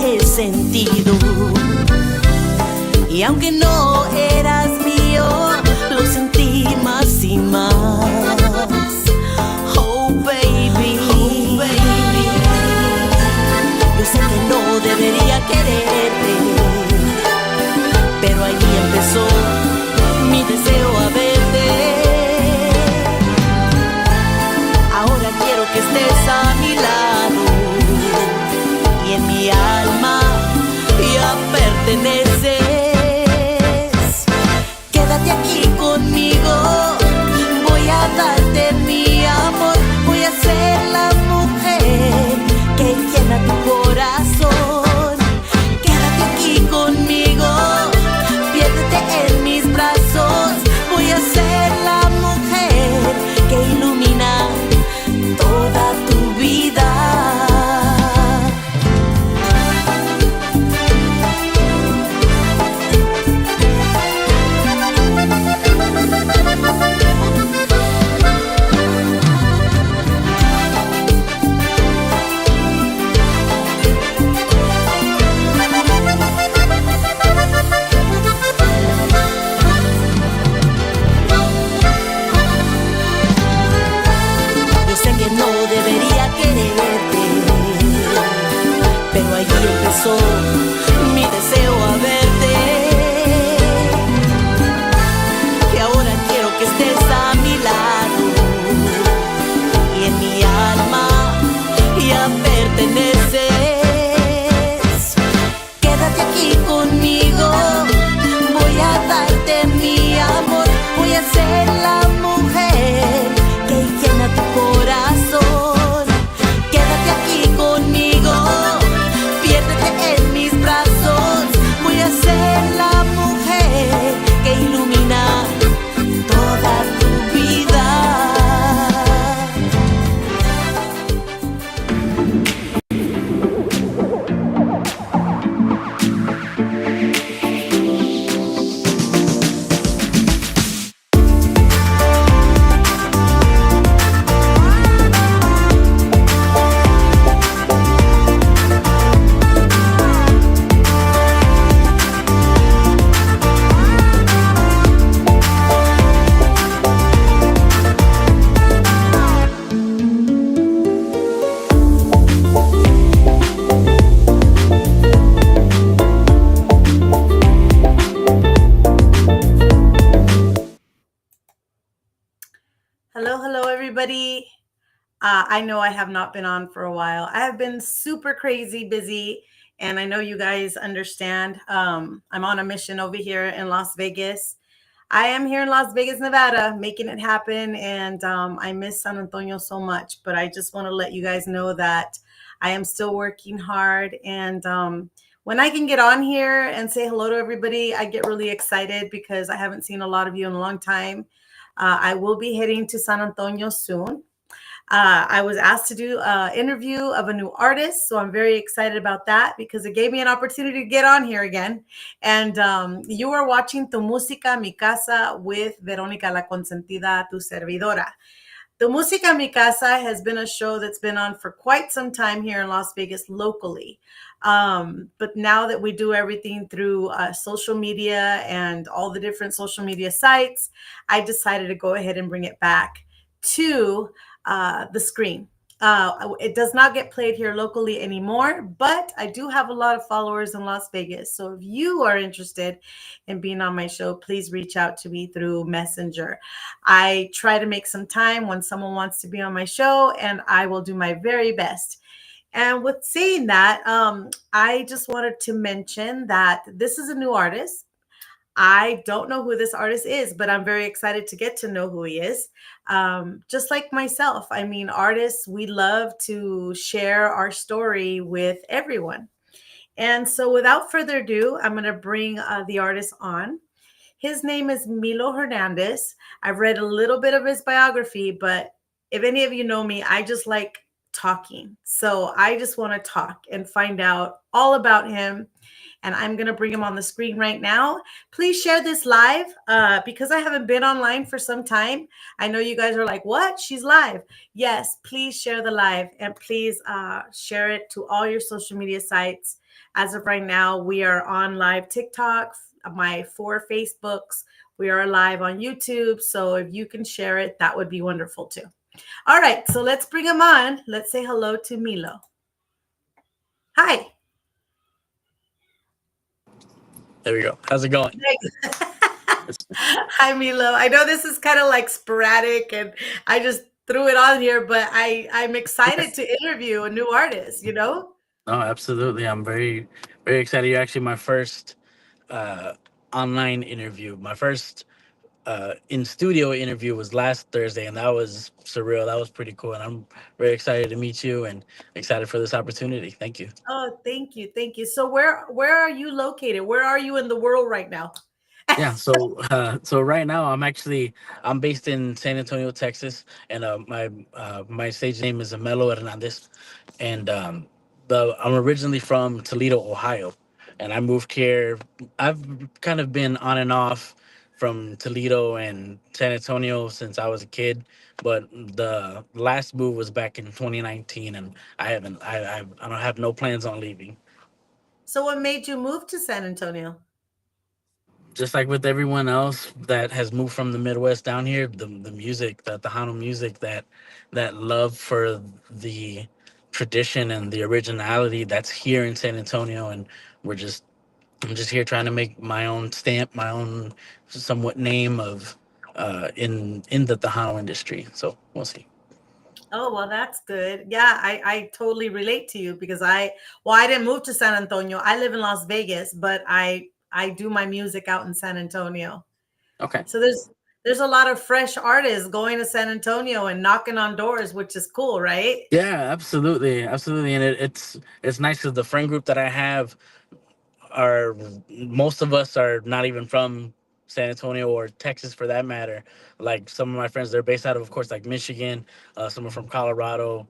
he sentido. Y aunque no eras mío, lo sentí más y más. Oh baby, oh baby, yo sé que no debería quererte, pero allí empezó mi deseo a verte. Ahora quiero que estés a mi lado y en mi alma ya perteneces. Quédate aquí conmigo, voy a darte mi amor, voy a ser la mujer que llena tu corazón. Quédate aquí conmigo, piérdete en mis brazos, voy a ser la mujer que ilumina toda tu vida. Yo sé que no debería quererte, pero allí empezó mi deseo a verte. Que ahora quiero que estés a mi lado y en mi alma ya perteneces. Quédate aquí conmigo, voy a darte mi amor, voy a ser la mujer que llena tu corazón. Quédate aquí conmigo, piérdete en mis brazos, voy a ser la mujer que ilumina toda tu vida. Hello, everybody. I know I have not been on for a while. I have been super crazy busy, and I know you guys understand. I'm on a mission over here in Las Vegas. I am here in Las Vegas, Nevada, making it happen, and I miss San Antonio so much. But I just want to let you guys know that I am still working hard, and when I can get on here and say hello to everybody, I get really excited because I haven't seen a lot of you in a long time. I will be heading to San Antonio soon. I was asked to do an interview of a new artist, so I'm very excited about that because it gave me an opportunity to get on here again. And you are watching Tu Música, Mi Casa with Verónica La Consentida, tu servidora. Tu Música, Mi Casa has been a show that's been on for quite some time here in Las Vegas locally. But now that we do everything through social media and all the different social media sites, I decided to go ahead and bring it back to the screen. It does not get played here locally anymore, but I do have a lot of followers in Las Vegas. So if you are interested in being on my show, please reach out to me through Messenger. I try to make some time when someone wants to be on my show, and I will do my very best. And with saying that, I just wanted to mention that this is a new artist. I don't know who this artist is, but I'm very excited to get to know who he is. Just like myself, I mean, artists, we love to share our story with everyone. And so without further ado, I'm going to bring the artist on. His name is Melo Hernandez. I've read a little bit of his biography, but if any of you know me, I just like talking. So I just want to talk and find out all about him and I'm going to bring him on the screen right now. Please share this live because I haven't been online for some time. I know you guys are like, what? She's live. Yes, please share the live and please share it to all your social media sites. As of right now, we are on live TikTok, my 4 Facebooks. We are live on YouTube. So if you can share it, that would be wonderful too. All right, so let's bring him on. Let's say hello to Melo. Hi. There we go. How's it going? Hi, Milo. I know this is kind of like sporadic and I just threw it on here, but I'm excited to interview a new artist, you know? No, absolutely. I'm very, very excited. You're actually my first uh, online interview. My first in studio interview was last Thursday, and that was surreal. That was pretty cool. And I'm very excited to meet you and excited for this opportunity. Thank you. Oh, thank you. Thank you. So where are you located? Where are you in the world right now? Yeah, so right now I'm based in San Antonio, Texas, and my stage name is Melo Hernandez, and the I'm originally from Toledo, Ohio, and I moved here. I've kind of been on and off from Toledo and San Antonio since I was a kid, but the last move was back in 2019, and I don't have no plans on leaving. So what made you move to San Antonio? Just like with everyone else that has moved from the Midwest down here, the music, the Tejano music, that love for the tradition and the originality that's here in San Antonio, and we're just I'm just here trying to make my own stamp, my own somewhat name of in the Tejano industry. So we'll see. Oh, well, that's good. Yeah, I totally relate to you because I didn't move to San Antonio. I live in Las Vegas, but I do my music out in San Antonio. Okay. So there's a lot of fresh artists going to San Antonio and knocking on doors, which is cool, right? Yeah, absolutely, absolutely, and it's nice because the friend group that I have are most of us are not even from San Antonio or Texas for that matter. Like some of my friends, they're based out of course, like Michigan. Some are from Colorado.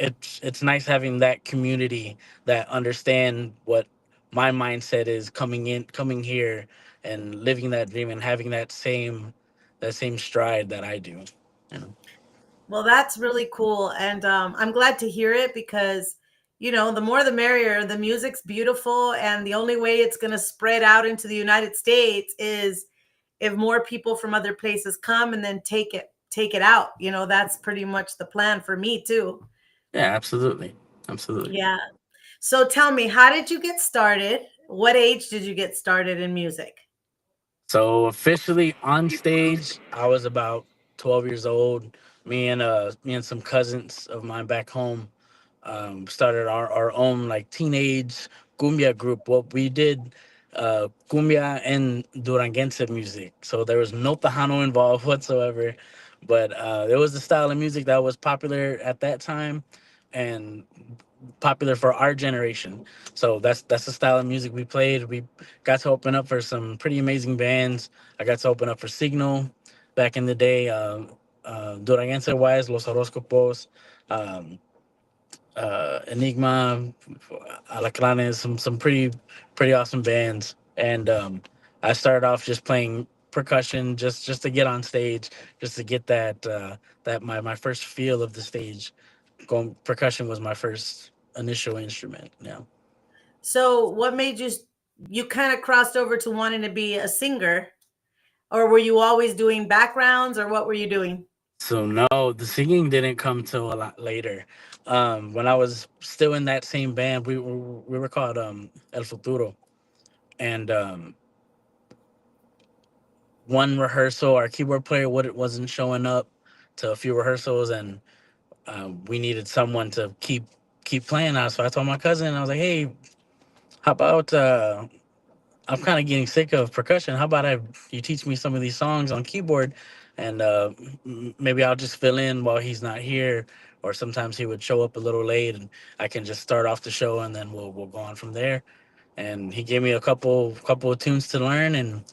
It's nice having that community that understand what my mindset is coming here and living that dream and having that same stride that I do. You know? Well, that's really cool, and I'm glad to hear it because the more the merrier. The music's beautiful, and the only way it's going to spread out into the United States is if more people from other places come and then take it out. That's pretty much the plan for me too. Yeah, absolutely, absolutely. Yeah. So tell me, how did you get started? What age did you get started in music? So officially on stage, I was about 12 years old. Me and some cousins of mine back home started our own like teenage cumbia group. What we did cumbia and duranguense music. So there was no tejano involved whatsoever, but it was the style of music that was popular at that time, and popular for our generation. So that's the style of music we played. We got to open up for some pretty amazing bands. I got to open up for Signal back in the day. Duranguense wise, Los Horoscopos, um, Enigma, Alacranes, some pretty awesome bands. And I started off just playing percussion, just to get on stage, just to get that my first feel of the stage. Going percussion was my first initial instrument. Yeah. So what made you kind of crossed over to wanting to be a singer, or were you always doing backgrounds, or what were you doing? So no, the singing didn't come till a lot later. When I was still in that same band, we were called El Futuro, and one rehearsal, our keyboard player wasn't showing up to a few rehearsals, and we needed someone to keep playing us. So I told my cousin, I was like, "Hey, how about I'm kind of getting sick of percussion. How about you teach me some of these songs on keyboard, and maybe I'll just fill in while he's not here, or sometimes he would show up a little late, and I can just start off the show, and then we'll go on from there." And he gave me a couple of tunes to learn, and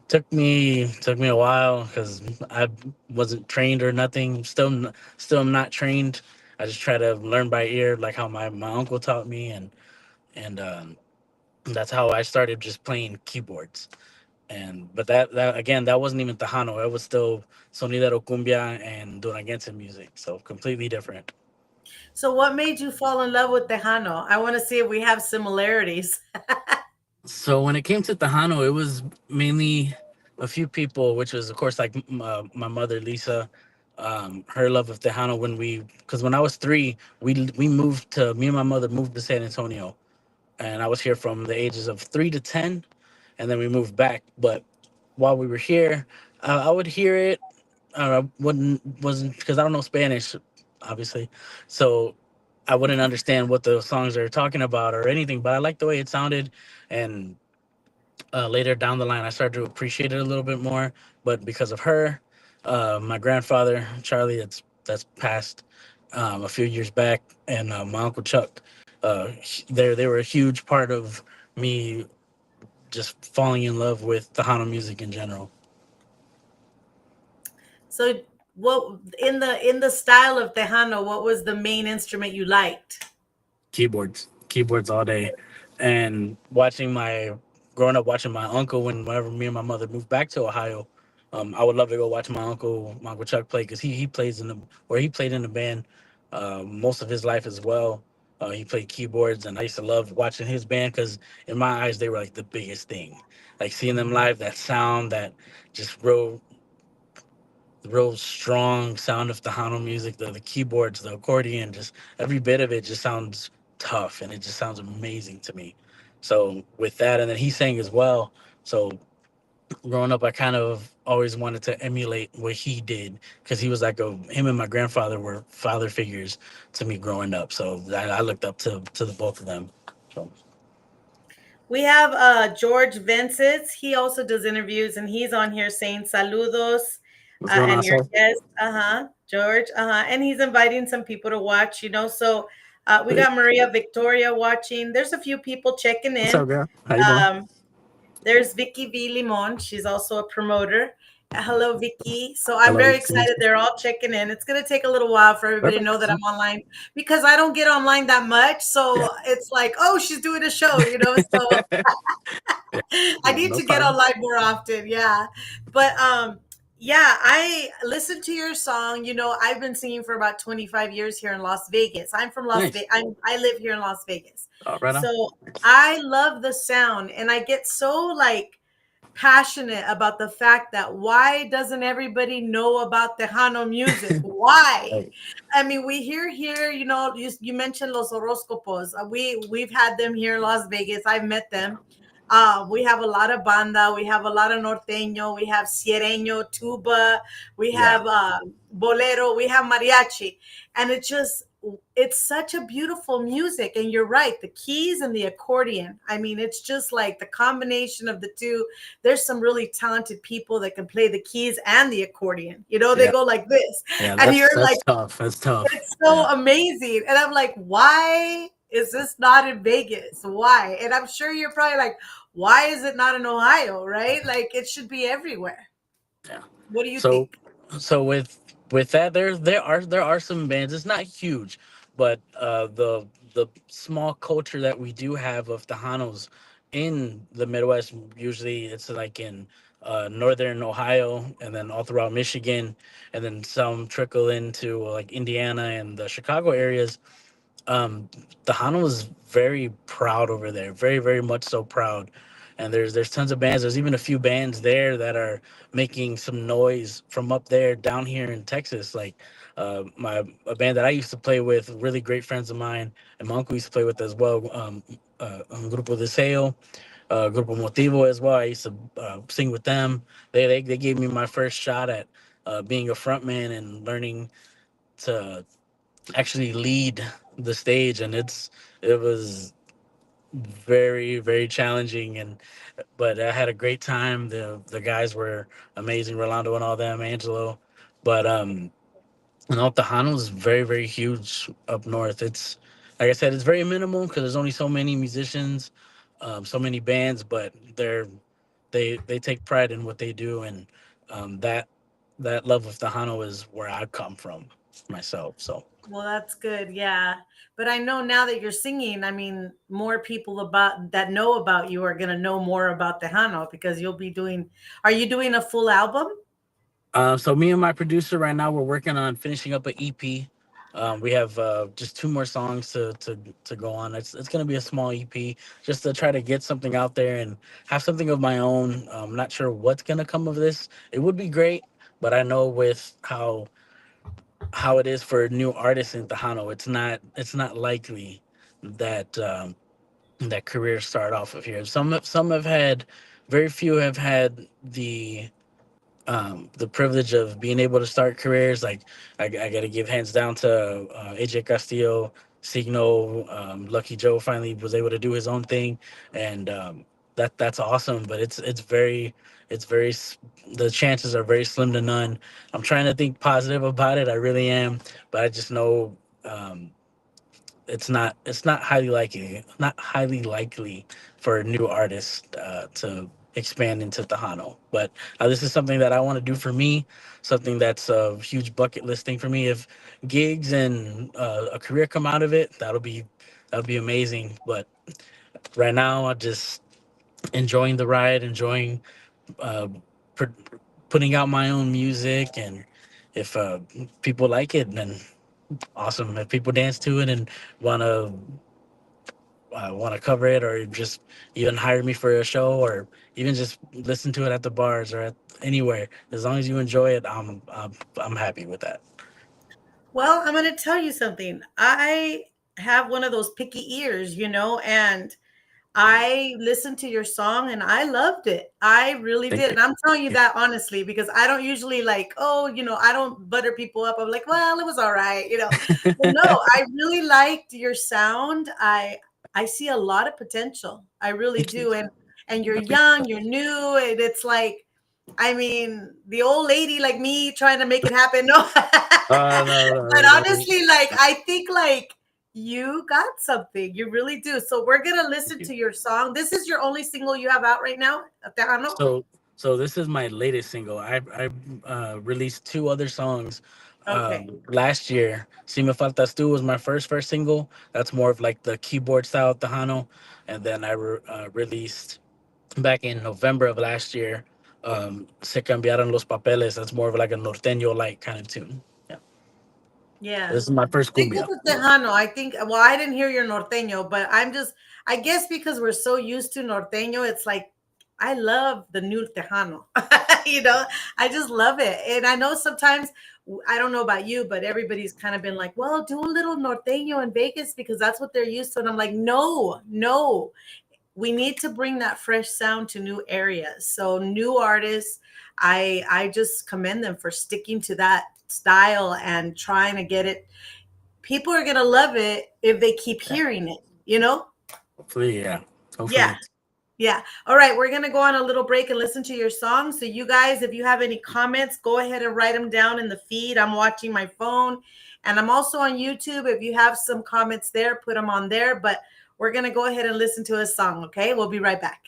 took me a while because I wasn't trained or nothing. Still am not trained. I just try to learn by ear, like how my uncle taught me, and and that's how I started just playing keyboards. And but that again, that wasn't even Tejano. It was still sonidero cumbia and duranguense music, so completely different. So, what made you fall in love with Tejano? I want to see if we have similarities. So when it came to Tejano, it was mainly a few people, which was of course like my mother Lisa, her love of Tejano. Because when I was three, we moved to me and my mother moved to San Antonio, and I was here from the ages of 3 to 10, and then we moved back. But while we were here, I would hear it. I wasn't because I don't know Spanish, obviously, so I wouldn't understand what the songs are talking about or anything. But I liked the way it sounded, and later down the line, I started to appreciate it a little bit more. But because of her, my grandfather Charlie, that's passed a few years back, and my uncle Chuck, they were a huge part of me just falling in love with Tejano music in general. So, what in the style of Tejano? What was the main instrument you liked? Keyboards all day, and growing up watching my uncle whenever me and my mother moved back to Ohio. I would love to go watch my uncle Chuck play because he plays in the or he played in the band most of his life as well. He played keyboards, and I used to love watching his band because in my eyes they were like the biggest thing. Like seeing them live, that sound, that just real strong sound of Tejano music, the keyboards, the accordion, just every bit of it just sounds tough and it just sounds amazing to me. So with that, and then he sang as well. So growing up, I kind of always wanted to emulate what he did because he was like him and my grandfather were father figures to me growing up. So I looked up to the both of them. So We have George Vences. He also does interviews, and he's on here saying saludos, what's going on, and your sir? guest, George, and he's inviting some people to watch. So we Hey, got Maria Victoria watching. There's a few people checking what's in. up, girl? How you doing? Um, there's Vicky V. Limon. She's also a promoter. Hello, Vicky. So I'm Hello, very nice to meet excited. you. They're all checking in. It's going to take a little while for everybody to Perfect. know that I'm online because I don't get online that much. Yeah. So it's like, oh, she's doing a show. So Yeah. I No, need no to get problem. online more often. Yeah. But yeah, I listened to your song. I've been singing for about 25 years here in Las Vegas. I'm from Las Nice. Vegas. I live here in Las Vegas. Right on. So I love the sound and I get so like passionate about the fact that why doesn't everybody know about Tejano music? Why? Hey, I mean, we hear here, you mentioned Los Horoscopos. We've had them here in Las Vegas. I've met them. We have a lot of banda. We have a lot of norteño. We have sierreño, tuba. We yeah, have bolero. We have mariachi, and it's such a beautiful music. And you're right, the keys and the accordion. I mean, it's just like the combination of the two. There's some really talented people that can play the keys and the accordion. They yeah, go like this, yeah. and you're That's like, tough. That's tough. it's so Yeah, amazing. And I'm like, why is this not in Vegas? Why? And I'm sure you're probably like, why is it not in Ohio? Right? Like it should be everywhere. yeah. What do you So, think? with that, there are some bands. It's not huge, but the small culture that we do have of Tejanos in the Midwest. Usually, it's like in northern Ohio, and then all throughout Michigan, and then some trickle into like Indiana and the Chicago areas. um Tejano is very proud over there, very very much so proud, and there's tons of bands. There's even a few bands there that are making some noise from up there down here in Texas, like my a band that I used to play with, really great friends of mine, and my uncle used to play with as well. Grupo Deseo, Grupo Motivo as well. I used to sing with them. They gave me my first shot at being a frontman and learning to actually lead the stage, and it was very very challenging, and but I had a great time. The guys were amazing, Rolando and all them, Angelo. But Tejano is very very huge up north. It's like I said, it's very minimal because there's only so many musicians, so many bands, but they take pride in what they do, and that love of Tejano is where I come from myself. So Well, that's good. Yeah. But I know now that you're singing, I mean, more people about that know about you are going to know more about Tejano because you'll be doing, are you doing a full album? So me and my producer right now we're working on finishing up an EP. We have just two more songs to go on. It's gonna be a small EP just to try to get something out there and have something of my own. I'm not sure what's gonna come of this. It would be great, but I know with how it is for new artists in Tejano, it's not likely that that careers start off of here. Some have had, very few have had the privilege of being able to start careers. Like I got to give hands down to AJ Castillo, Signo, Lucky Joe finally was able to do his own thing, and that's awesome. But it's very the chances are very slim to none. I'm trying to think positive about it. I really am, but I just know. Um, it's not highly likely for new artists to expand into Tejano. But this is something that I want to do for me, something that's a huge bucket list thing for me. If gigs and a career come out of it, that'll be amazing. But right now, I'm just enjoying the ride, enjoying uh, pr- putting out my own music, and if people like it, then awesome. If people dance to it and want to cover it, or just even hire me for a show, or even just listen to it at the bars or at anywhere, as long as you enjoy it, I'm happy with that. Well, I'm going to tell you something. I have one of those picky ears, and I listened to your song and I loved it. I really Thank did. you. And I'm telling you that honestly because I don't usually like, oh, I don't butter people up. I'm like, well, it was all right. But no, I really liked your sound. I see a lot of potential. I really Thank you. do. And you're I appreciate young, that. you're new, and it's like, I mean, the old lady like me trying to make it happen. No. No, But no, no. honestly, like I think like you got something. You really do. So we're gonna Thank listen you. to your song. This is your only single you have out right now, Tejano? So, so this is my latest single. I released two other songs Okay. last year. Si Me Faltas Tu was my first single. That's more of like the keyboard style Tejano, and then released back in November of last year. Se cambiaron los papeles. That's more of like a norteño like kind of tune. Yeah, Yeah. this is my first Stick with cumbia. the Tejano. I think, well, I didn't hear your norteño, but I guess because we're so used to norteño, it's like, I love the new Tejano. you know, I just love it. And I know sometimes, I don't know about you, but everybody's kind of been like, well, do a little norteño in Vegas because that's what they're used to. And I'm like, no, no, we need to bring that fresh sound to new areas. So new artists, I just commend them for sticking to that style and trying to get it. People are gonna love it if they keep Yeah, hearing it. hopefully, yeah, Yeah. hopefully. Yeah. All right. We're going to go on a little break and listen to your song. So, you guys, if you have any comments, go ahead and write them down in the feed. I'm watching my phone and I'm also on YouTube. If you have some comments there, put them on there. But we're going to go ahead and listen to a song. Okay. We'll be right back.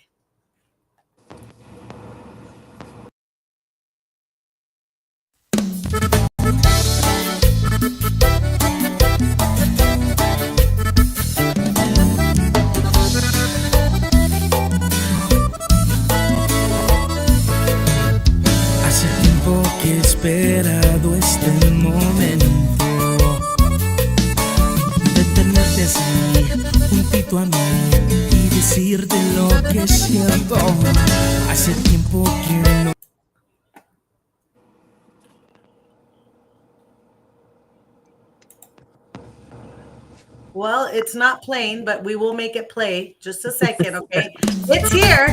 Hace tiempo que he esperado este momento de tenerte así, juntito a mí y decirte lo que siento. Hace tiempo que no. Well, it's not playing, but we will make it play. Just a second. Okay. It's here.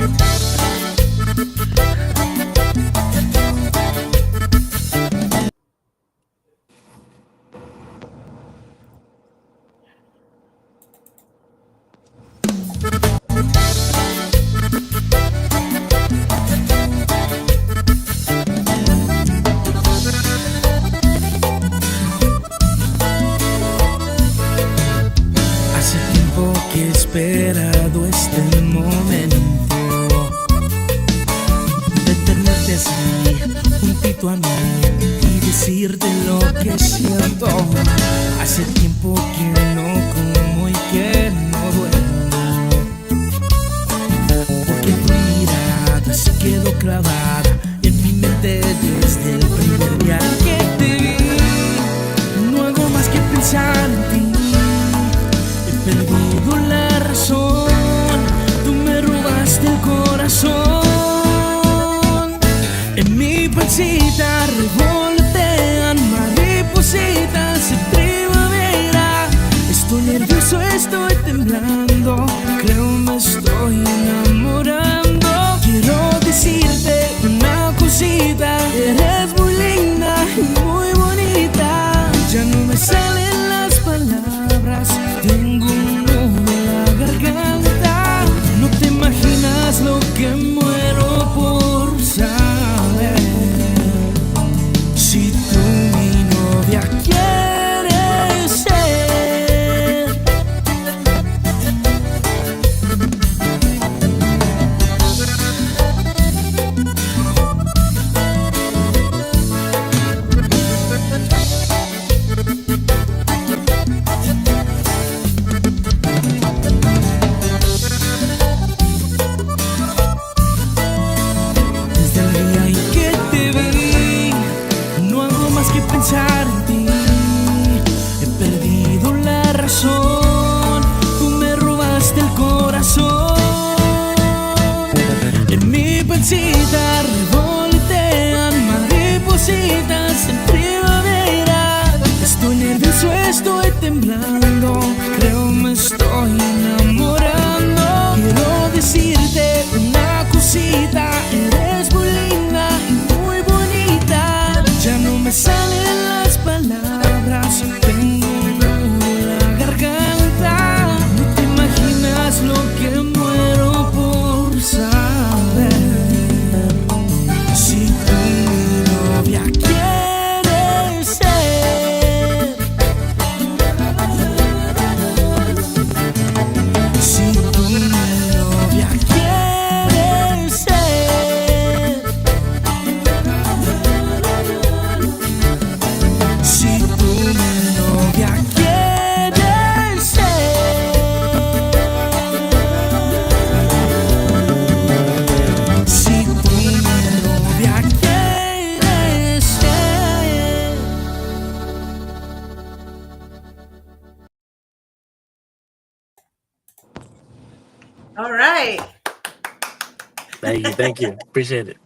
Hace tiempo que he esperado este momento de tenerte así, juntito a mí y decirte lo que siento. Hace tiempo que no como y que no duermo, porque tu mirada se quedó clavada en mi mente desde el primer día que te vi. No hago más que pensar en ti, he perdido la razón, tú me robaste el corazón. En mi pancita revolotean maripositas en primavera. Estoy nervioso, estoy temblando, creo me estoy enamorando. Quiero decirte una cosita, eres muy linda y muy bonita. Ya no me salen las palabras, tengo un nudo en la garganta. No te imaginas lo que muero por saber. Si tú mi novia quieres ser. Desde el día en que te vi, no hago más que pensar en ti. He perdido la razón, tú me robaste el corazón. En mi pancita revolotean maripositas en primavera. Estoy nervioso, estoy temblando, creo me estoy enamorando. Quiero decirte una cosita, eres muy linda y muy bonita. Ya no me salen las palabras, tengo un nudo en la garganta. No te imaginas lo que muero por saber. Si tú mi novia quieres ser. Si tú mi novia quieres ser. Si tú mi novia quieres ser. Si tú mi novia quieres ser. All right. Thank you, appreciate it.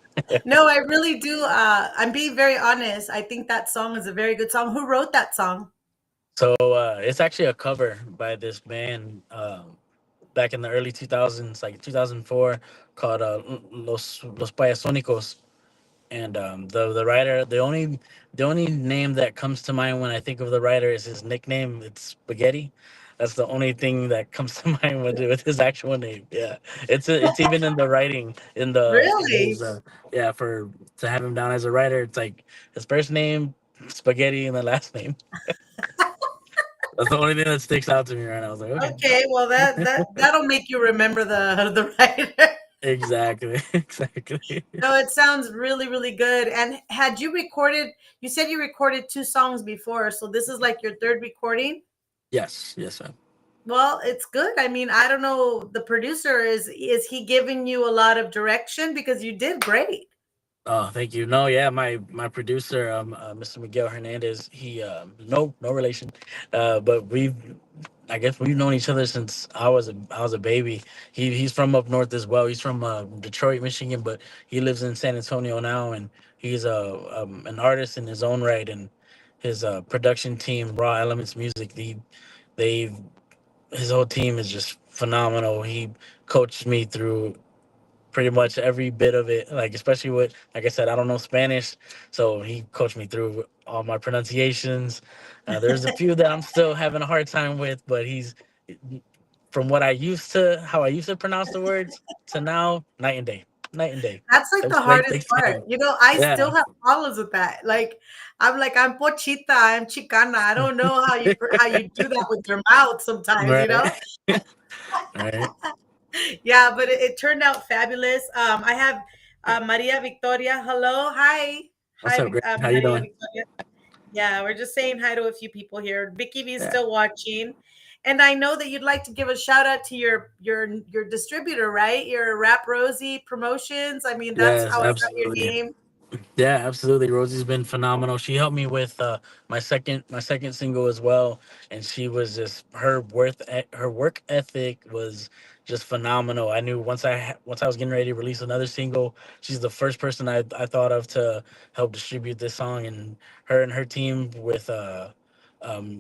No, I really do. I'm being very honest. I think that song is a very good song. Who wrote that song? So it's actually a cover by this band back in the early 2000s, like 2004, called Los Payasonicos. And the writer, the only name that comes to mind when I think of the writer is his nickname. It's Spaghetti. That's the only thing that comes to mind with his actual name. Yeah, it's even in the writing in the his Really? yeah, for to have him down as a writer. It's like his first name Spaghetti and the last name. That's the only thing that sticks out to me right now. I was like, okay, Okay, well that'll make you remember the writer. exactly, exactly. No, it sounds really, really good. And had you recorded, you said you recorded two songs before, so this is like your third recording? Yes, yes, ma'am. Well, it's good. I mean, I don't know, the producer is he giving you a lot of direction because you did great. Oh, thank you. No, yeah, my producer, Mr. Miguel Hernandez. He, no relation, but I guess we've known each other since I was a baby. He's from up north as well. He's from Detroit, Michigan, but he lives in San Antonio now, and he's an artist in his own right. And his production team, Raw Elements Music, they his whole team is just phenomenal. He coached me through pretty much every bit of it. Like especially with, like I said, I don't know Spanish, so he coached me through all my pronunciations. There's a few that I'm still having a hard time with, but he's from what I used to, how I used to pronounce the words to now, night and day, night and day. That's like the Thanks, hardest thanks to part. him. I Yeah, still have problems with that. I'm pochita, I'm chicana. I don't know how you do that with your mouth sometimes. right, right. Yeah, but it turned out fabulous. I have Maria Victoria. Hello, hi. What's up, Greg? How you Maria doing? Victoria. Yeah, we're just saying hi to a few people here. Vicky V is Yeah. still watching. And I know that you'd like to give a shout out to your distributor, right? Your Rap Rosie Promotions. I mean, that's Yes, how I got your absolutely. name. Yeah, absolutely. Rosie's been phenomenal. She helped me with my second single as well, and she was just her work ethic was just phenomenal. I knew once I was getting ready to release another single, she's the first person I thought of to help distribute this song, and her team with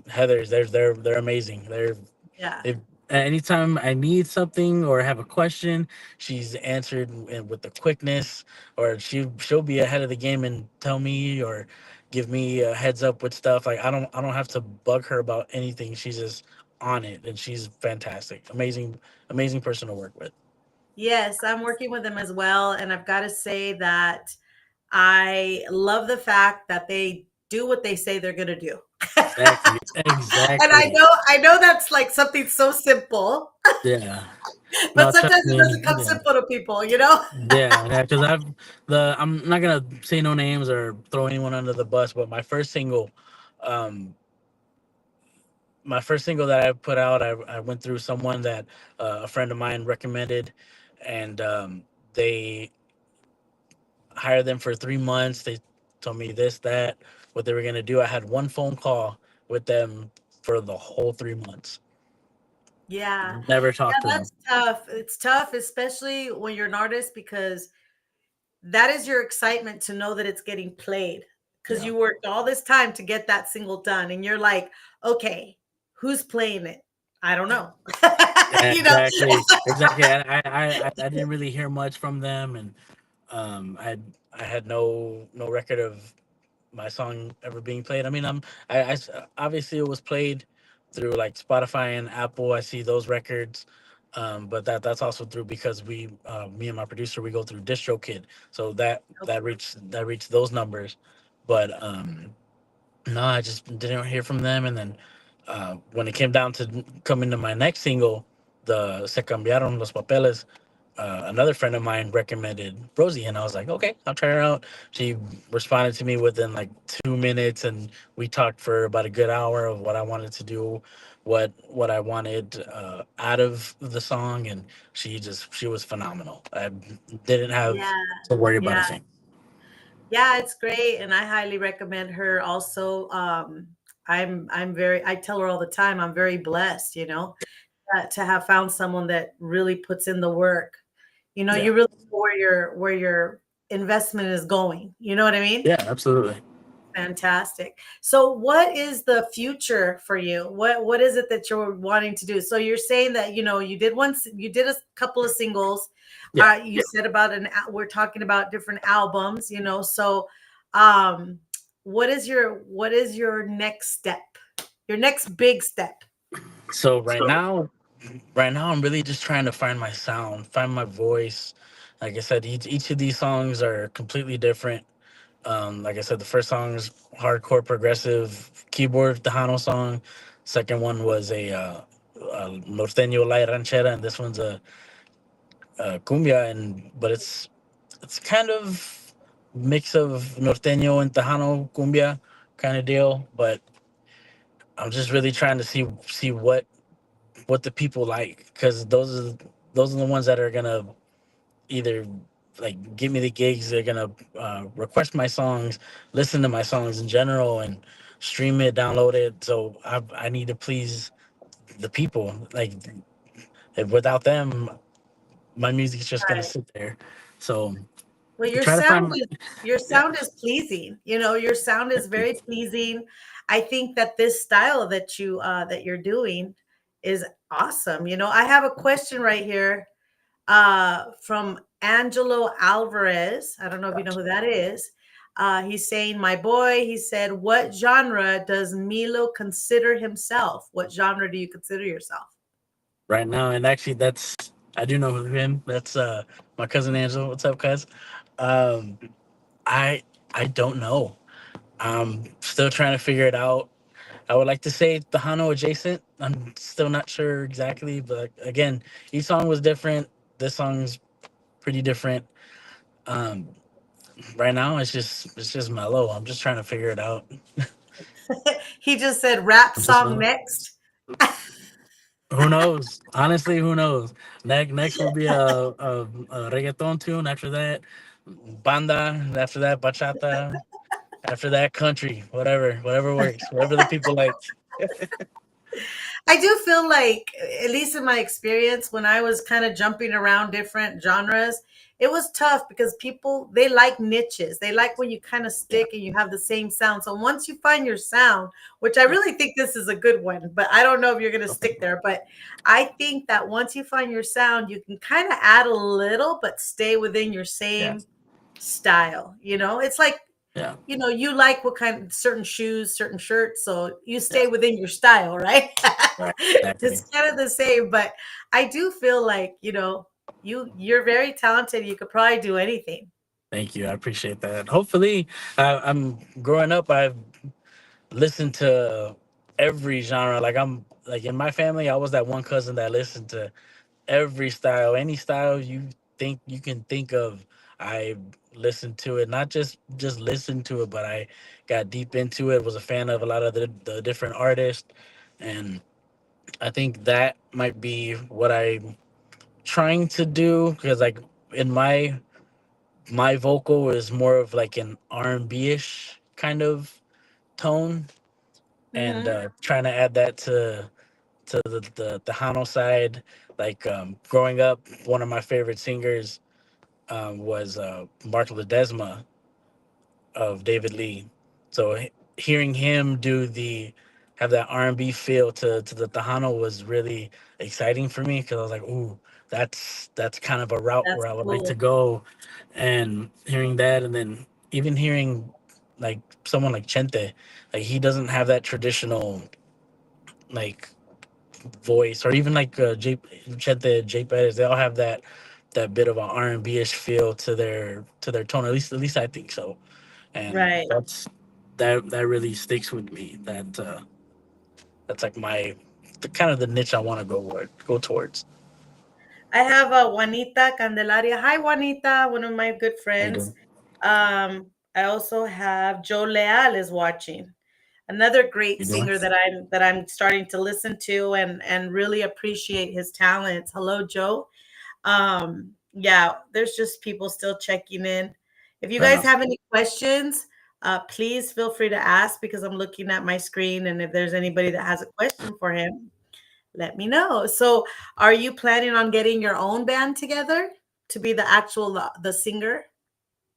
Heather's, they're amazing. Yeah. If anytime I need something or have a question, she's answered with the quickness, or she'll be ahead of the game and tell me or give me a heads up with stuff. Like I don't have to bug her about anything. She's just on it, and she's fantastic, amazing person to work with. Yes, I'm working with them as well. And I've got to say that I love the fact that they do what they say they're gonna do. Exactly, And I exactly. know I know that's like something so simple, Yeah. but No, trust sometimes it me. doesn't come Yeah. simple to people, you know? Yeah, yeah, because I'm not gonna say no names or throw anyone under the bus, but um, my first single that I put out, I went through someone that a friend of mine recommended, and they hired them for 3 months. They told me this, that, what they were gonna do. I had one phone call with them for the whole 3 months. Yeah. Never talked Yeah, to them. that's tough. It's tough, especially when you're an artist, because that is your excitement to know that it's getting played because Yeah, you worked all this time to get that single done. And you're like, okay, who's playing it? I don't know. You know? exactly, exactly. I didn't really hear much from them, and I had no record of my song ever being played. I mean, obviously it was played through like Spotify and Apple. I see those records, but that's also through because me and my producer, we go through DistroKid, so that reached those numbers. But no, I just didn't hear from them, and then when it came down to coming to my next single, the Se Cambiaron los Papeles, another friend of mine recommended Rosie, and I was like, okay, I'll try her out. She responded to me within like 2 minutes, and we talked for about a good hour of what I wanted to do, what I wanted out of the song, and she was phenomenal. I didn't have Yeah. to worry about a Yeah. thing. Yeah, it's great, and I highly recommend her also. I tell her all the time, I'm very blessed, to have found someone that really puts in the work. Yeah, You really know where your investment is going. You know what I mean? yeah, absolutely. Fantastic. So what is the future for you? What is it that you're wanting to do? So you're saying that, you did a couple of singles. Yeah. You said about we're talking about different albums, so um what is your next step? Your next big step? So right now I'm really just trying to find my sound, find my voice. Like I said, each of these songs are completely different. Like I said, the first song is hardcore progressive keyboard Tejano song. Second one was a norteño light ranchera, and this one's a cumbia, and but it's kind of mix of norteño and Tejano cumbia kind of deal. But I'm just really trying to see what the people like, because those are the ones that are gonna either like give me the gigs. They're gonna request my songs, listen to my songs in general, and stream it, download it. So I need to please the people. Like if without them, my music's just gonna Right. sit there. So Well, your try to find sound my, is your yeah, sound is pleasing. Your sound is thank you. very pleasing. I think that this style that you're doing is awesome. I have a question right here from Angelo Alvarez. I don't know if you know Gotcha. who that is. He's saying, "My boy," he said, "what genre does Milo consider himself? What genre do you consider yourself?" Right now, and actually that's I do know him. That's my cousin Angela. What's up, cuz? Um, I I don't know. I'm still trying to figure it out. I would like to say Tejano adjacent. I'm still not sure exactly, but again, each song was different. This song's pretty different. Um, right now it's just mellow. I'm just trying to figure it out. He just said rap I'm just song mellow. next. Who knows? Honestly, who knows? Next will be a reggaeton tune. After that, banda. After that, bachata. After that, country. Whatever works. Whatever the people like. I do feel like, at least in my experience, when I was kind of jumping around different genres, it was tough because people, they like niches. They like when you kind of Yeah. stick and you have the same sound. So once you find your sound, which I really think this is a good one, but I don't know if you're going to Okay. stick there. But I think that once you find your sound, you can kind of add a little, but stay within your Yeah. same style. It's like, Yeah. you like what kind of certain shoes, certain shirts, so you Yeah. stay within your style, right? Right. Exactly. It's kind of the same, but I do feel like, you're very talented. You could probably do anything. Thank you. I appreciate that. Hopefully, I'm growing up. I've listened to every genre. Like I'm like in my family, I was that one cousin that listened to every style, any style you think you can think of. I listened to it, not just listened to it, but I got deep into it. Was a fan of a lot of the different artists, and I think that might be what I'm trying to do because like in my vocal is more of like an R&B ish kind of tone, and Hmm. trying to add that to the Hano side. Like growing up, one of my favorite singers was Mark Ledesma of David Lee. So hearing him do the have that R&B feel to the Tejano was really exciting for me because I was like, ooh, that's kind of a route That's where I would like to cool. go, and hearing that, and then even hearing like someone like Chente, like he doesn't have that traditional like voice, or even like Chente, J Perez, they all have that bit of an R&B ish feel to their tone. At least I think so, and Right. that really sticks with me. That's like my the kind of the niche I want to go towards. I have a Juanita Candelaria. Hi, Juanita, one of my good How you friends. doing? I also have Joe Leal is watching. Another great You doing? singer that I'm starting to listen to and really appreciate his talents. Hello, Joe. Yeah, there's just people still checking in. If you Right guys now. have any questions, please feel free to ask because I'm looking at my screen, and if there's anybody that has a question for him, let me know. So, are you planning on getting your own band together to be the actual the singer?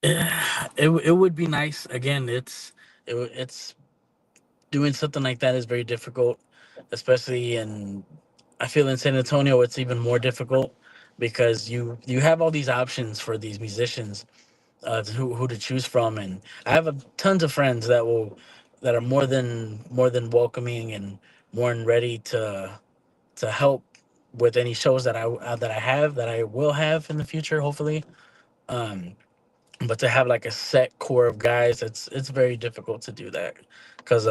It would be nice. Again, it's doing something like that is very difficult, especially in I feel in San Antonio it's even more difficult because you have all these options for these musicians, who to choose from, and I have tons of friends that are more than welcoming and more than ready to help with any shows that I will have in the future, hopefully. Um, but to have like a set core of guys, it's very difficult to do that because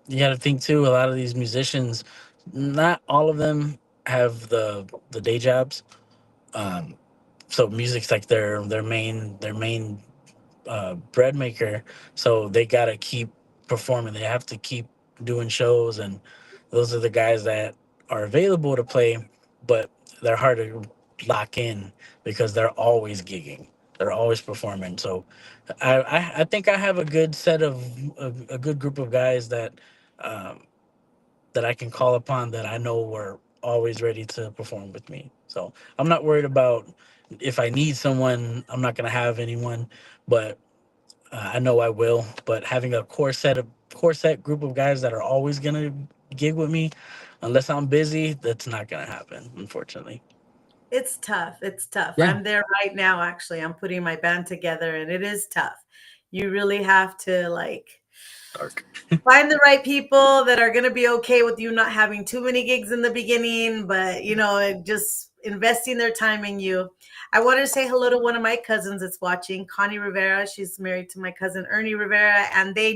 you got to think too. A lot of these musicians, not all of them have the day jobs. Um, so music's like their main bread maker. So they gotta keep performing. They have to keep doing shows, and those are the guys that are available to play, but they're hard to lock in because they're always gigging. They're always performing. So I think I have a good set of a good group of guys um, that I can call upon that I know were always ready to perform with me. So I'm not worried about if I need someone. I'm not gonna have anyone, but I know I will, but having a core set group of guys that are always gonna gig with me, unless I'm busy, that's not gonna happen, unfortunately. It's tough. It's tough. Yeah, I'm there right now, actually. I'm putting my band together, and it is tough. You really have to like dark. find the right people that are going to be okay with you not having too many gigs in the beginning, but just investing their time in you. I wanted to say hello to one of my cousins that's watching, Connie Rivera. She's married to my cousin Ernie Rivera, and I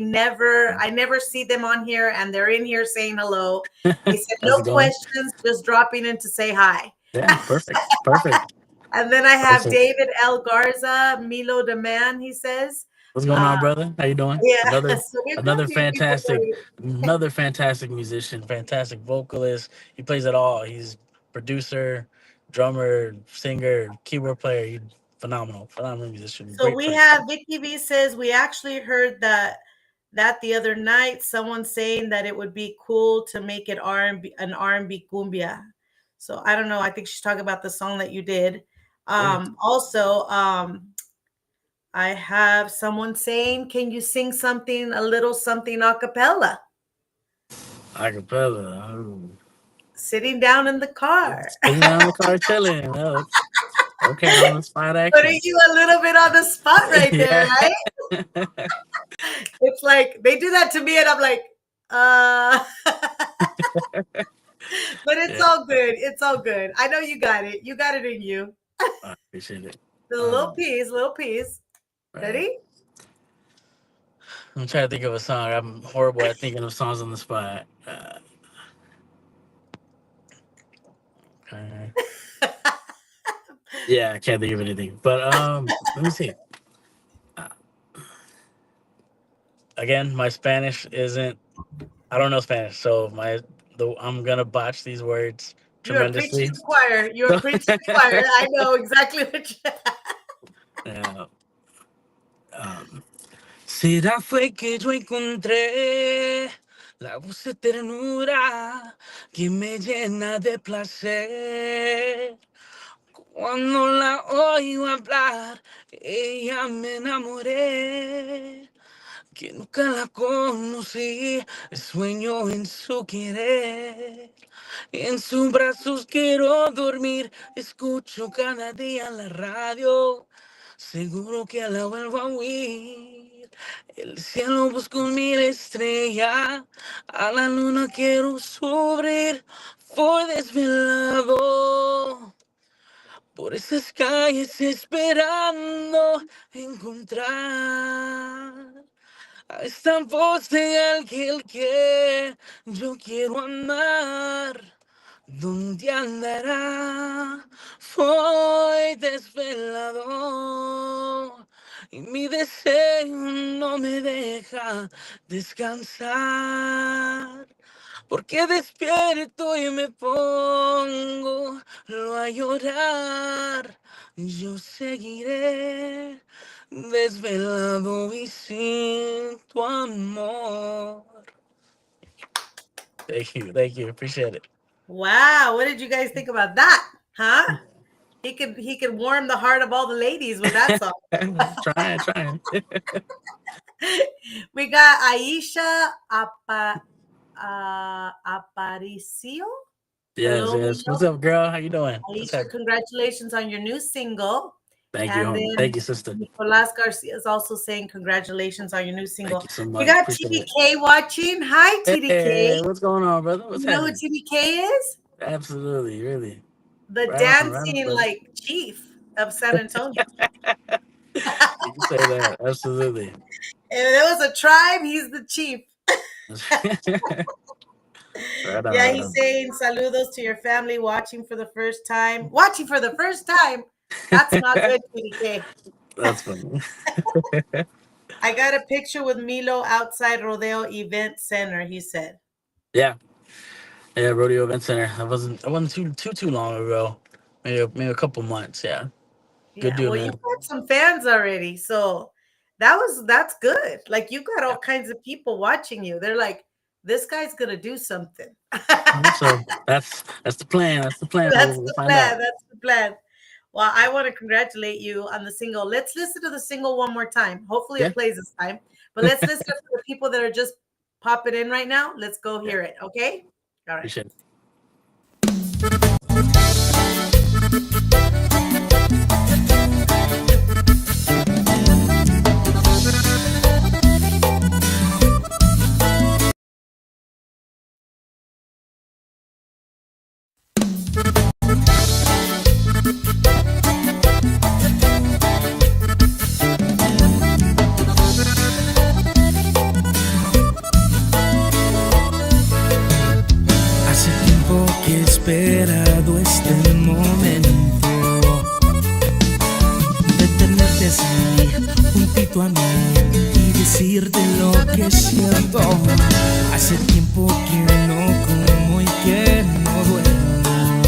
never see them on here, and they're in here saying hello. They said How's no it going? questions, just dropping in to say hi. Yeah, perfect, perfect, And then I have perfect. David L. Garza, Milo the Man, he says. What's going Uh, on, brother? How you doing? yeah, Another so we've got a another few people for fantastic you. another fantastic musician, fantastic vocalist. He plays it all. He's producer, drummer, singer, keyboard player. He's phenomenal musician. So Great we friend. have Vicky V says we actually heard that the other night, someone saying that it would be cool to make it R&B, an R&B cumbia. So I don't know. I think she's talking about the song that you did. Yeah, Also, I have someone saying, "Can you sing something, a little something a cappella?" acapella. Oh. Sitting down in the car, Sitting down in the car chilling. Oh, okay, on the spot putting action. you a little bit on the spot right there, Yeah. right? It's like they do that to me, and I'm like, uh. But it's Yeah, all good. It's all good. I know you got it. You got it in you. I appreciate it. The little Um, piece, little piece. right. Ready? I'm trying to think of a song. I'm horrible at thinking of songs on the spot. Okay. Yeah, I can't think of anything. But let me see. Uh, Again, my Spanish isn't. I don't know Spanish, so I'm gonna botch these words You are preaching tremendously. to the choir. You are So, preaching to the choir. I know exactly what you yeah, um, será fue que yo encontré la voz de ternura que me llena de placer. Cuando la oigo hablar, ella me enamoré. Que nunca la conocí, sueño en su querer. En sus brazos quiero dormir, escucho cada día la radio, seguro que la vuelvo a oír. El cielo busco mil estrellas, a la luna quiero subir, voy desvelado por esas calles esperando encontrar a esta voz de alguien que yo quiero amar. ¿Dónde andará? Voy desvelado y mi deseo no me deja descansar. Porque despierto y me pongo a llorar. Yo seguiré desvelado y sin tu amor. Thank you, appreciate it. Wow, what did you guys think about that? Huh? He could warm the heart of all the ladies with that song. Trying. We got Aisha Aparicio. Hello, Yes. What's Milo. up, girl? How you doing? What's Aisha, happening? congratulations on your new single. Thank you, And homie. then Thank you, sister. Nicolas Garcia is also saying congratulations on your new Thank single. you so We much. got Appreciate it. TDK watching. Hi, TDK. Hey, what's going on, brother? What's You know who happening? TDK is? Absolutely, really. The Right on, dancing brother. like chief of San Antonio. You can say that. Absolutely. If there was a tribe, he's the chief. Yeah, Right he's on. saying saludos to your family watching for the first time. Watching for the first time. That's not good, TDK. That's funny. I got a picture with Milo outside Rodeo Event Center, he said. Yeah, yeah. Rodeo Event Center. I wasn't too long ago. Maybe a couple months. Yeah. Good Yeah, dude, well, you've man. got some fans already, so that's good. Like you got Yeah. all kinds of people watching you. They're like, this guy's gonna do something. So that's the plan. That's the plan. That's We'll the find plan. out. That's the plan. Well, I want to congratulate you on the single. Let's listen to the single one more time. Hopefully, Yeah. it plays this time. But let's listen to the people that are just popping in right now. Let's go Yeah. hear it. Okay. All right. Appreciate it. Hace tiempo que he esperado este momento de tenerte así, juntito a mí. decirte lo que siento. Hace tiempo que no como y que no duermo,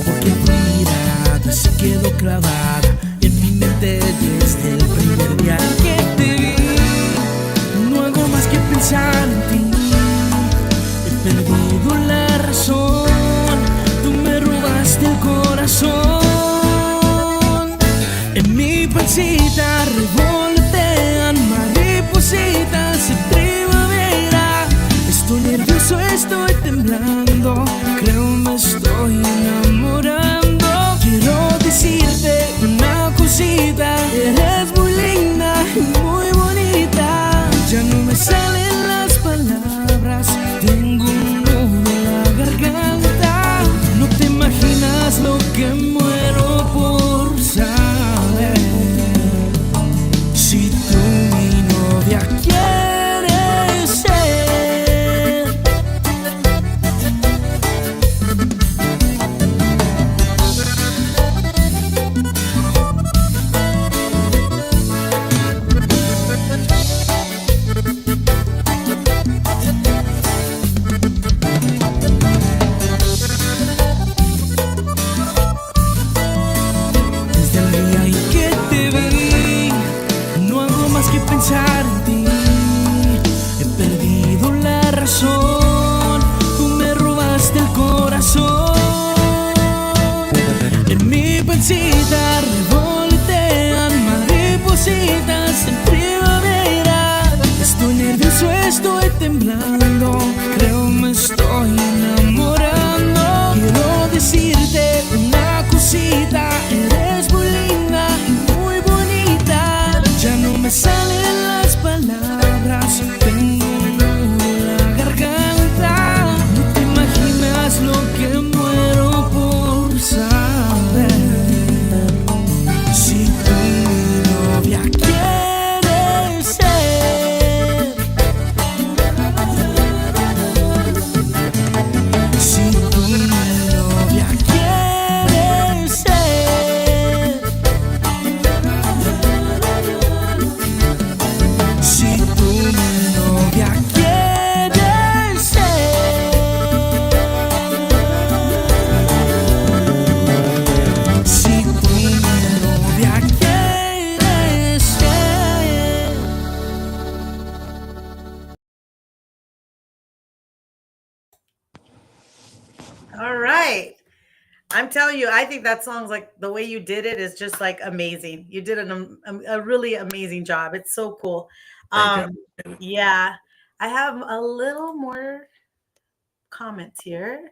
porque tu mirada se quedó clavada en mi mente desde el primer día que te vi. No hago más que pensar en ti, he perdido la razón. Tú me robaste el corazón. En mi pancita revolotean maripositas en primavera. Estoy nervioso, estoy temblando, creo me estoy enamorando. Quiero decirte una cosita, eres muy linda y muy bonita. Ya no me salen las palabras, tengo un nudo en la garganta. No te imaginas lo que muero por saber. Si tú mi novia quieres ser. Desde el día en que te vi, no hago más que pensar en ti. He perdido la razón, tú me robaste el corazón. En mi pancita revolotean maripositas en primavera. Estoy nervioso, estoy temblando, creo me estoy enamorando. Quiero decirte una cosita, eres muy linda y muy bonita. Ya no me salen las palabras, tengo un nudo en la garganta. No te imaginas lo que muero por saber. Si tú mi novia quieres ser. Si tú mi novia quieres ser. Si tú mi novia quieres ser. Si tú mi novia quieres ser. All right. I'm telling you, I think that song's like the way you did it is just like amazing. You did a really amazing job. It's so cool. Thank you. Um, yeah, I have a little more comments here.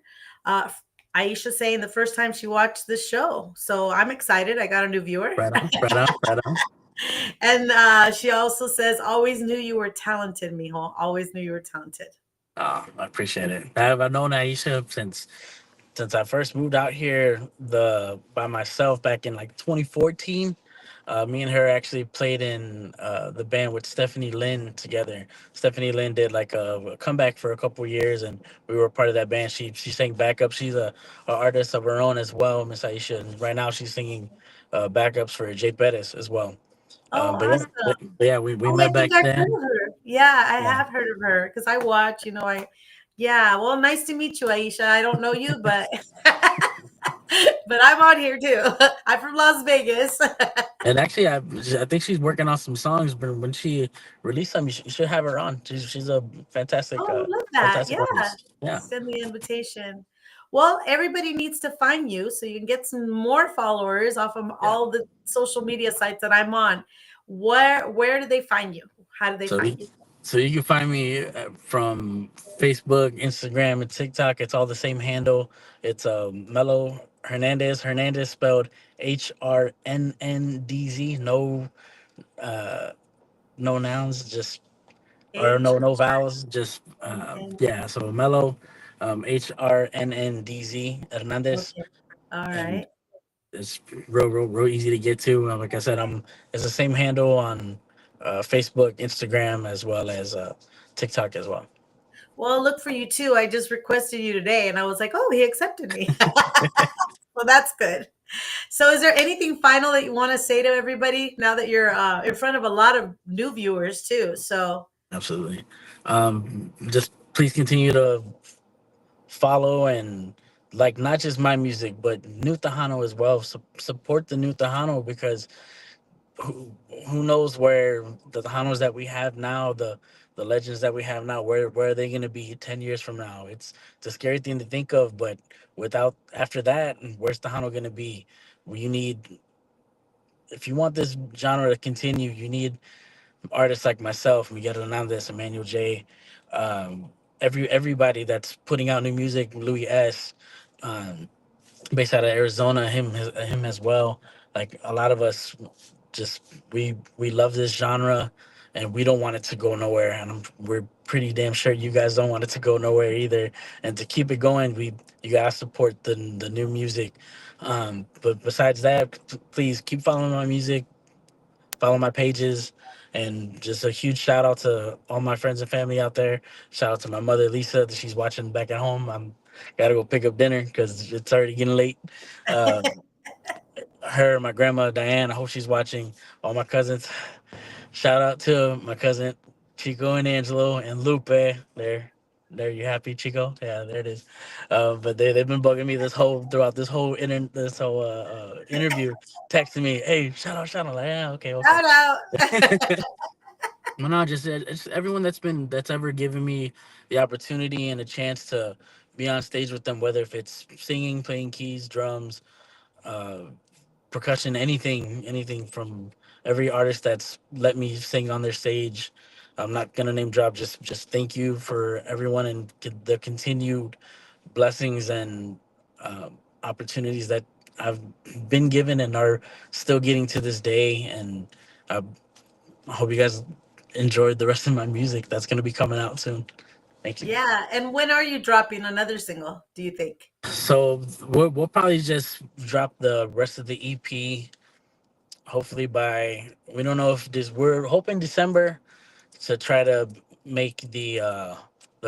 Aisha saying the first time she watched this show. So I'm excited. I got a new viewer. Right on, right on, right on. And she also says, always knew you were talented, mijo. Always knew you were talented. Oh, I appreciate it. I've known Aisha since I first moved out here the by myself back in like 2014. Me and her actually played in the band with Stephanie Lynn together. Stephanie Lynn did like a comeback for a couple years, and we were part of that band. She sang backup. She's a artist of her own as well, Miss Aisha. And right now she's singing backups for Jay Pettis as well. Oh, But yeah, awesome. but yeah, we Oh, I met think back I've heard then. of her. Yeah, I Yeah. have heard of her because I watch, yeah. Well, nice to meet you, Aisha. I don't know you, but but I'm on here too. I'm from Las Vegas. And actually, I think she's working on some songs. But when she release them, you should have her on. She's a fantastic Oh, love that. fantastic Yeah. artist. Yeah. Send the invitation. Well, everybody needs to find you so you can get some more followers off of Yeah. all the social media sites that I'm on. Where do they find you? How do they So find you? so you can find me from Facebook, Instagram, and TikTok. It's all the same handle. It's Melo Hernandez. Hernandez spelled HRNNDZ. Uh, no nouns, just or H no R vowels. Just N N. yeah. So Melo, HRNNDZ Hernandez, Okay. All and right. it's real easy to get to. Like I said, it's the same handle on Facebook, Instagram, as well as TikTok as well. Well, look for you too. I just requested you today and I was like, oh, he accepted me. Well, that's good. So, is there anything final that you want to say to everybody now that you're in front of a lot of new viewers too? So, Absolutely. Just please continue to follow and like not just my music, but New Tejano as well. Support the New Tejano because who who knows where the Tejanos that we have now, the legends that we have now, where are they going to be 10 years from now? It's a scary thing to think of, but without after that, where's Tejano going to be? You need if you want this genre to continue, you need artists like myself, Miguel Hernandez, Emmanuel J, um, everybody that's putting out new music, Louis S, um, based out of Arizona, him as well. Like a lot of us, just we love this genre, and we don't want it to go nowhere. And we're pretty damn sure you guys don't want it to go nowhere either. And to keep it going, we you gotta support the new music. But besides that, please keep following my music, follow my pages, and just a huge shout out to all my friends and family out there. Shout out to my mother Lisa, that she's watching back at home. I'm gotta go pick up dinner because it's already getting late. Uh, her, my grandma Diane, I hope she's watching. All my cousins. Shout out to my cousin Chico and Angelo and Lupe. There, you happy, Chico? Yeah, there it is. But they've been bugging me throughout this whole interview, texting me, "Hey, shout out!" Like, yeah, okay, okay. shout out. Well, no, just it's everyone that's ever given me the opportunity and a chance to be on stage with them, whether if it's singing, playing keys, drums, uh, percussion, anything from every artist that's let me sing on their stage. I'm not gonna name drop. Just thank you for everyone and the continued blessings and opportunities that I've been given and are still getting to this day. And I hope you guys enjoyed the rest of my music that's gonna be coming out soon. Thank you. Yeah. And when are you dropping another single, do you think? So we'll probably just drop the rest of the EP hopefully by we don't know if this we're hoping December to try to make the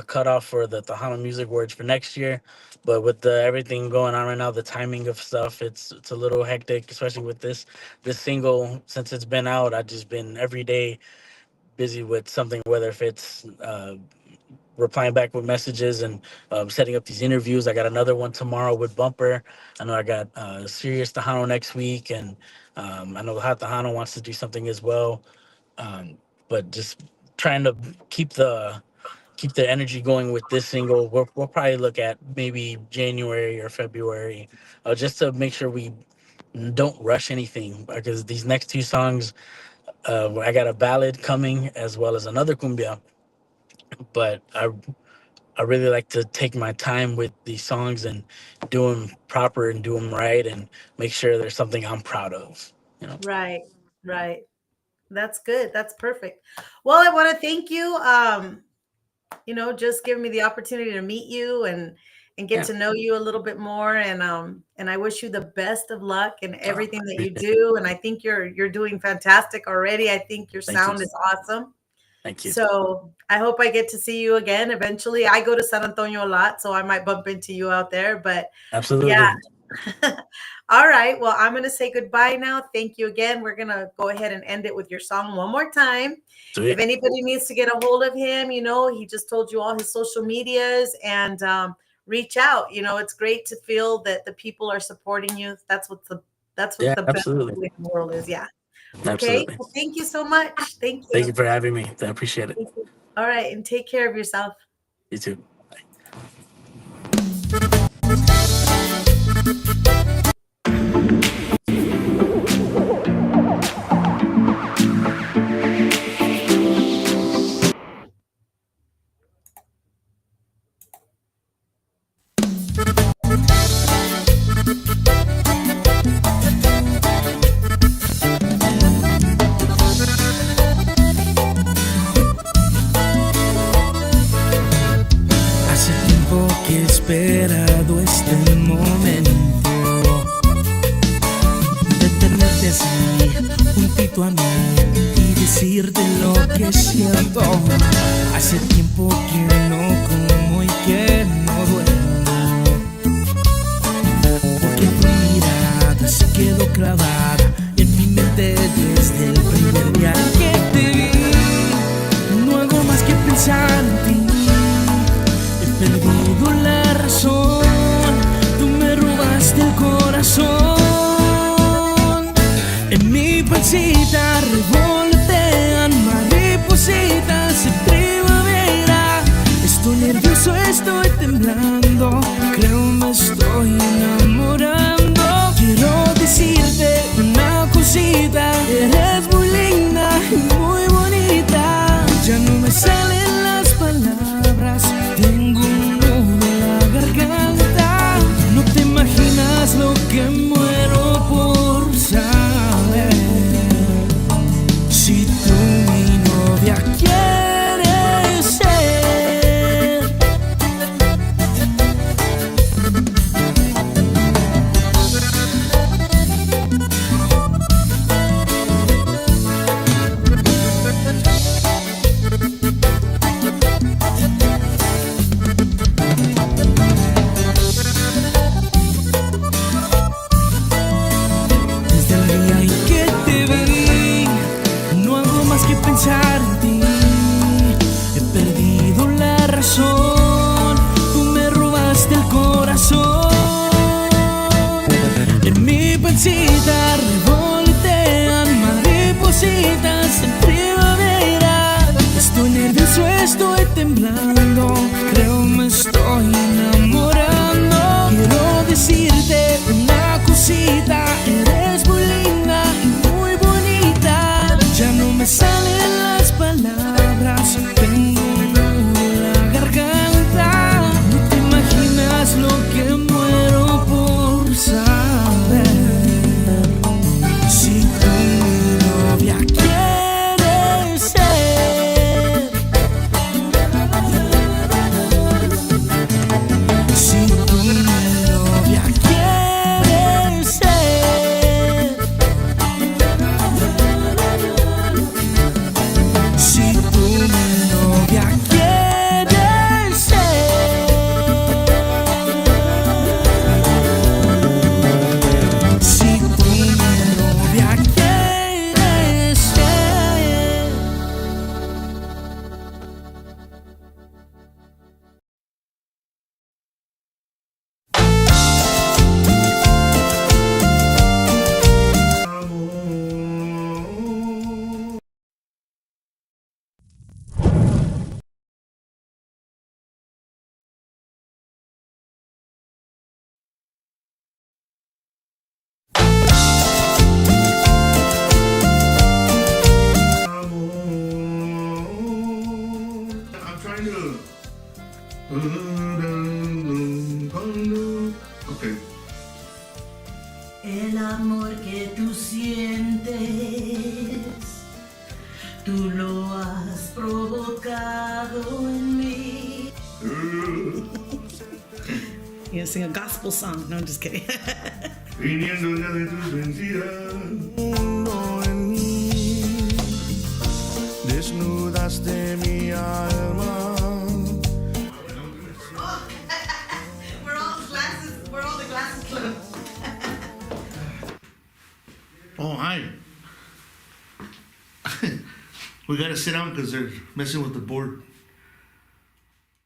cutoff for the Tejano Music Awards for next year. But with the everything going on right now, the timing of stuff, it's a little hectic, especially with this single. Since it's been out, I've just been every day busy with something, whether if it's replying back with messages and setting up these interviews. I got another one tomorrow with Bumper. I know I got Serious Tejano next week, and I know Hot Tejano wants to do something as well. Um, but just trying to keep the energy going with this single. We'll probably look at maybe January or February, just to make sure we don't rush anything because these next two songs, I got a ballad coming as well as another cumbia, but I really like to take my time with these songs and do them proper and do them right and make sure there's something I'm proud of. You know. Right. Right. That's good. That's perfect. Well, I want to thank you. Just giving me the opportunity to meet you and get Yeah. to know you a little bit more. And I wish you the best of luck in Oh, everything I that you appreciate it. do. And I think you're doing fantastic already. I think your Thank you. sound is awesome. Thank you. So I hope I get to see you again eventually. I go to San Antonio a lot, so I might bump into you out there. But yeah. Absolutely. All right. Well, I'm going to say goodbye now. Thank you again. We're going to go ahead and end it with your song one more time. If Sweet. anybody needs to get a hold of him, he just told you all his social medias and reach out. It's great to feel that the people are supporting you. That's what Yeah, the best absolutely. feeling in the world is. Yeah. Okay. Absolutely. Well, thank you so much. Thank Thank you. you for having me. I appreciate it. Thank you. All right. And take care of yourself. You too. Hace tiempo que he esperado este momento de tenerte así, juntito a mí y decirte lo que siento. Hace tiempo que no como y que no duermo, porque tu mirada grabada en mi mente desde el primer día que te vi. No hago más que pensar en ti. He perdido la razón. Tú me robaste el corazón. En mi pancita revolotean maripositas en primavera. Estoy nervioso, estoy temblando. Creo me estoy enamorando. Quiero decirte una cosita. Eres muy linda y muy bonita. Ya no me salen las palabras. Tengo un nudo en la garganta. No te imaginas lo que muero por saber. Si tú mi novia quieres ser. Desde el día en que te vi, no hago más que pensar en ti. He perdido la razón. Tú me robaste el corazón. En mi pancita revolotean maripositas en primavera. Estoy nervioso, estoy temblando. Creo me estoy enamorando. Quiero decirte una cosita. Eres muy linda y muy bonita. Ya no me salen las palabras. Tengo un nudo en la garganta. No te imaginas lo que muero por saber. Si tú mi novia quieres ser. Si tú mi novia quieres ser. Si tú mi novia quieres ser. Si tú mi novia quieres ser. I'm trying to. Okay. El amor que tú sientes, tú lo has provocado en mí. You gonna sing a gospel song? No, I'm just kidding. Viniendo ya de tus mentiras. Mundo en mí, desnudaste mi alma. We're all the glasses closed. Oh, hi. We gotta sit down because they're messing with the board.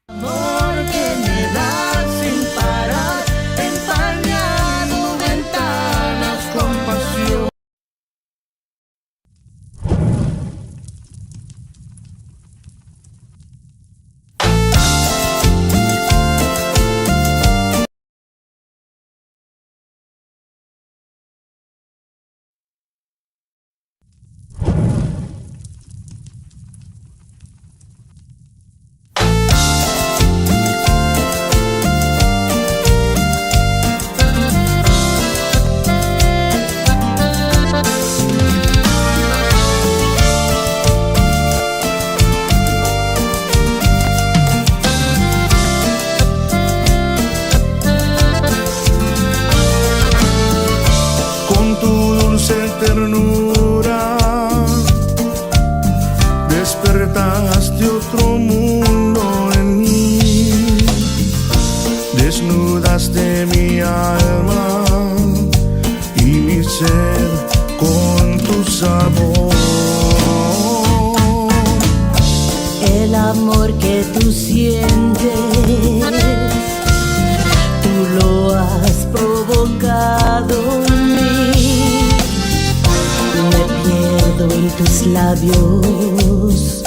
Amor que me das sin parar, empañando ventanas con pasión. tus labios